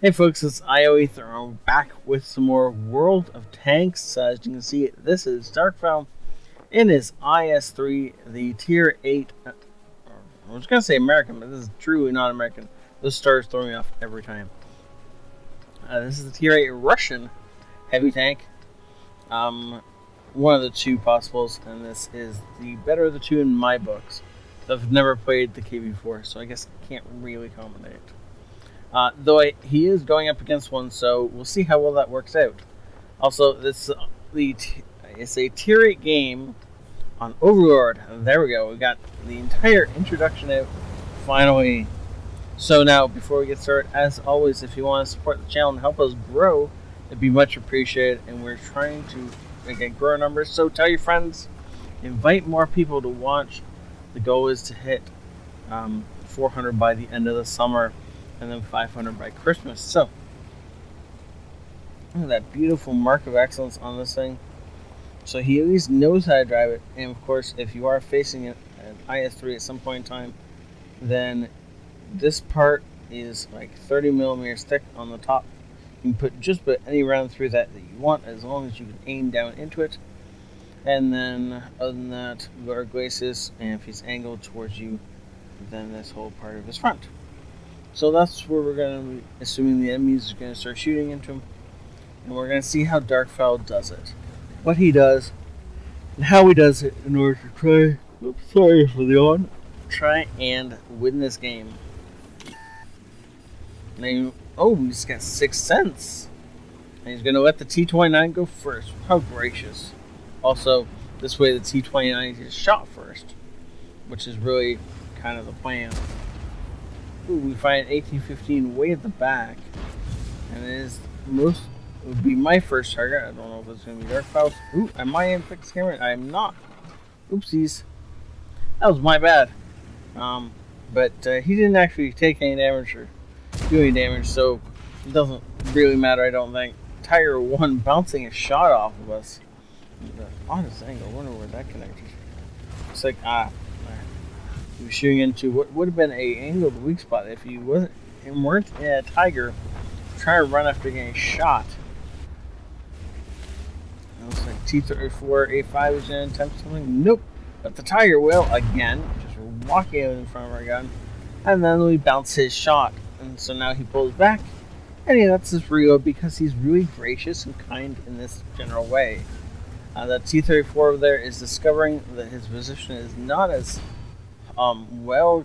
Hey folks, it's ioEther. I'm back with some more World of Tanks. As you can see, this is Darkfell in his IS-3, the Tier 8. I was going to say American, but this is truly not American. This star's throwing me off every time. This is the Tier 8 Russian heavy tank. One of the two possibles, and this is the better of the two in my books. I've never played the KV4, so I guess I can't really comment. Though he is going up against one, so we'll see how well that works out. Also, it's a Tier 8 game on Overlord. There we go. We got the entire introduction out, finally. So now, before we get started, as always, if you want to support the channel and help us grow, it'd be much appreciated. And we're trying to, again, grow our numbers. So tell your friends, invite more people to watch. The goal is to hit 400 by the end of the summer, and then 500 by Christmas. So, look at that beautiful mark of excellence on this thing. So he at least knows how to drive it. And of course, if you are facing an IS-3 at some point in time, then this part is like 30 millimeters thick on the top. You can put just about any round through that you want, as long as you can aim down into it. And then, other than that, guard glacis, and if he's angled towards you, then this whole part of his front. So that's where we're going to be assuming the enemies are going to start shooting into him. And we're going to see how Darkfell does it. What he does, and how he does it in order to try, sorry for the yawn, try and win this game. Now, he's got 6 cents. And he's going to let the T-29 go first. How gracious. Also, this way the T-29 is shot first, which is really kind of the plan. Ooh, we find 1815 way at the back, and it would be my first target. I don't know if it's going to be Darkfell. Ooh, am I in fixed camera? I am not. Oopsies. That was my bad. But he didn't actually take any damage or do any damage, so it doesn't really matter, I don't think. Tiger 1 bouncing a shot off of us. The oddest angle. I wonder where that connected. It's like, he was shooting into what would have been a angled weak spot if he weren't a tiger trying to run after getting shot. It looks like T-34 A5 is going to attempt something. Nope. But the tiger will again, just walking out in front of our gun, and then we bounce his shot, and so now he pulls back, and he lets us reload because he's really gracious and kind in this general way. That T-34 over there is discovering that his position is not as well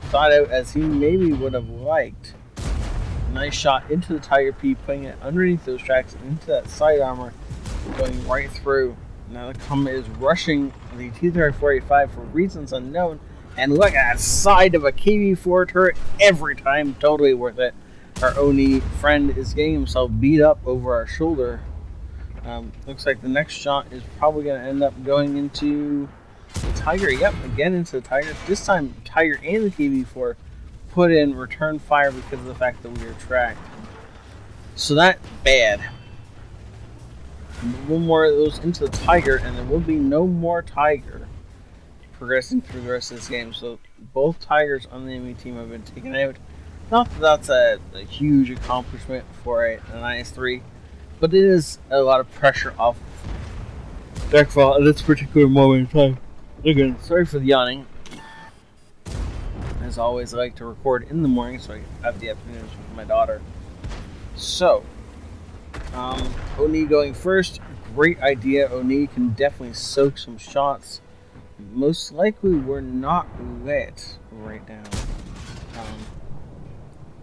thought out as he maybe would have liked. Nice shot into the Tiger P, putting it underneath those tracks into that side armor, going right through. Now the Comet is rushing the T-34A5 for reasons unknown, and look at that side of a KV4 turret every time, totally worth it. Our Oni friend is getting himself beat up over our shoulder. Looks like the next shot is probably going to end up going into the Tiger. Yep, again into the Tiger. This time, Tiger and the KV4 put in return fire because of the fact that we were tracked. So that's bad. One more of those into the Tiger, and there will be no more Tiger progressing through the rest of this game. So both Tigers on the enemy team have been taken out. Not that that's a huge accomplishment for an IS-3, but it is a lot of pressure off Darkfell at this particular moment in time. Again, sorry for the yawning. As always, I like to record in the morning so I have the afternoons with my daughter. So, Oni going first. Great idea. Oni can definitely soak some shots. Most likely we're not lit right now.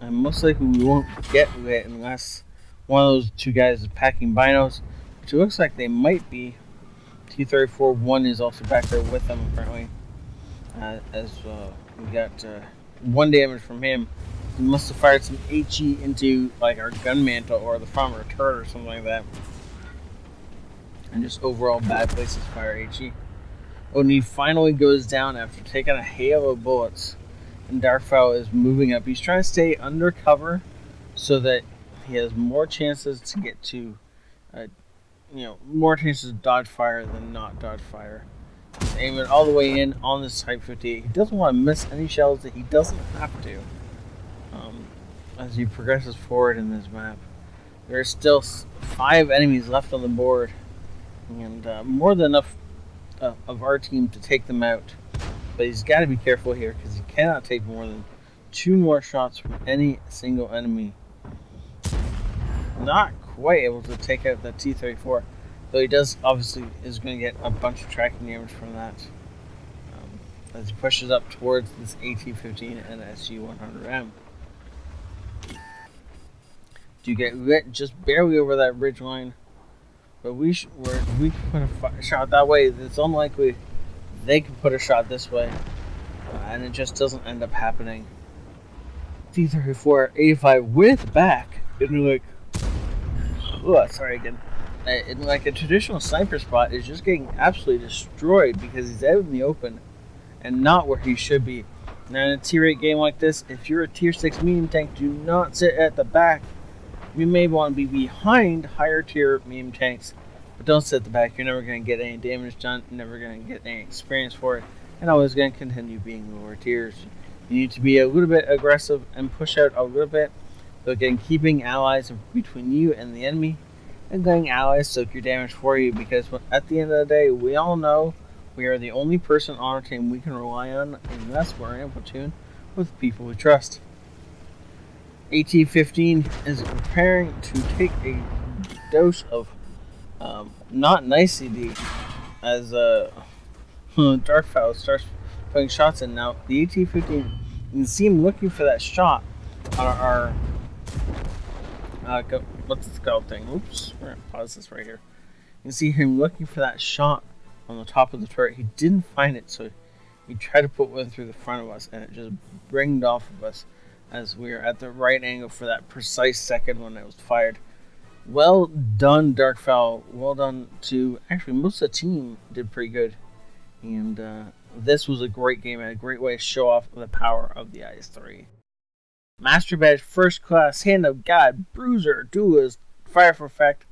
And most likely we won't get lit unless one of those two guys is packing binos, which it looks like they might be. T-34-1 is also back there with them apparently. As we got 1 damage from him. He must have fired some HE into like our gun mantle or the front of our turret or something like that. And just overall bad places to fire HE. Oni finally goes down after taking a hail of bullets. And Darkfell is moving up. He's trying to stay undercover so that he has more chances to get to, more chances to dodge fire than not dodge fire. He's aiming all the way in on this Type 58. He doesn't want to miss any shells that he doesn't have to. as he progresses forward in this map. There are still 5 enemies left on the board, and more than enough of our team to take them out. But he's got to be careful here because he cannot take more than 2 more shots from any single enemy. Not quite able to take out that T-34, though he does obviously is going to get a bunch of tracking damage from that as he pushes up towards this AT-15 and SG-100M. Do get just barely over that ridge line, but we can put a shot that way. It's unlikely they can put a shot this way, and it just doesn't end up happening. T-34 85 with back in like, in like a traditional sniper spot is just getting absolutely destroyed because he's out in the open and not where he should be. Now in a tier 8 game like this, if you're a tier 6 medium tank, do not sit at the back. You may want to be behind higher tier medium tanks, but don't sit at the back. You're never going to get any damage done, never going to get any experience for it, and always going to continue being lower tiers. You need to be a little bit aggressive and push out a little bit, so again, keeping allies between you and the enemy, and letting allies soak your damage for you, because at the end of the day, we all know we are the only person on our team we can rely on unless we're in a platoon with people we trust. AT-15 is preparing to take a dose of not nice CD as Darkfowl starts putting shots in. Now, the AT-15, you can see him looking for that shot on our what's the called thing? Oops, we're going to pause this right here. You can see him looking for that shot on the top of the turret. He didn't find it, so he tried to put one through the front of us, and it just bringed off of us as we were at the right angle for that precise second when it was fired. Well done, Darkfowl. Well done to actually most of the team did pretty good, and this was a great game and a great way to show off the power of the IS-3. Master Badge, First Class, Hand of God, Bruiser, Duelist, Fire for Effect,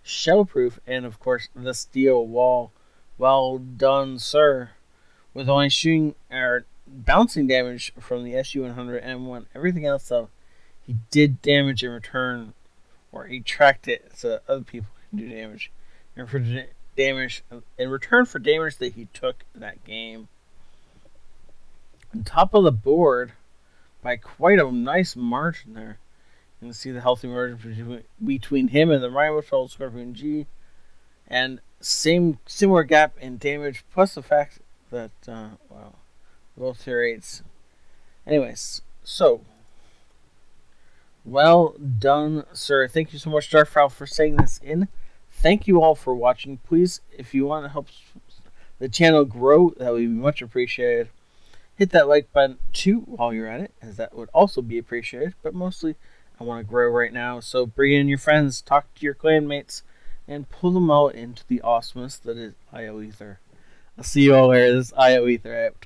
Shellproof, and of course the Steel Wall. Well done, sir. With only shooting or bouncing damage from the SU-100 M1, everything else though, he did damage in return, or he tracked it so other people can do damage. And for damage in return for damage that he took that game. On top of the board, by quite a nice margin there. You can see the healthy margin between him and the Rhino Patrol Scorpion G, and similar gap in damage, plus the fact that both tier 8s. Anyways, so well done, sir. Thank you so much, Darkfowl, for saying this in. Thank you all for watching. Please, if you want to help the channel grow, that would be much appreciated. Hit that like button too while you're at it, as that would also be appreciated. But mostly, I want to grow right now. So bring in your friends, talk to your clanmates, and pull them all into the awesomeness that is ioEther. I'll see you all later. This is ioEther out.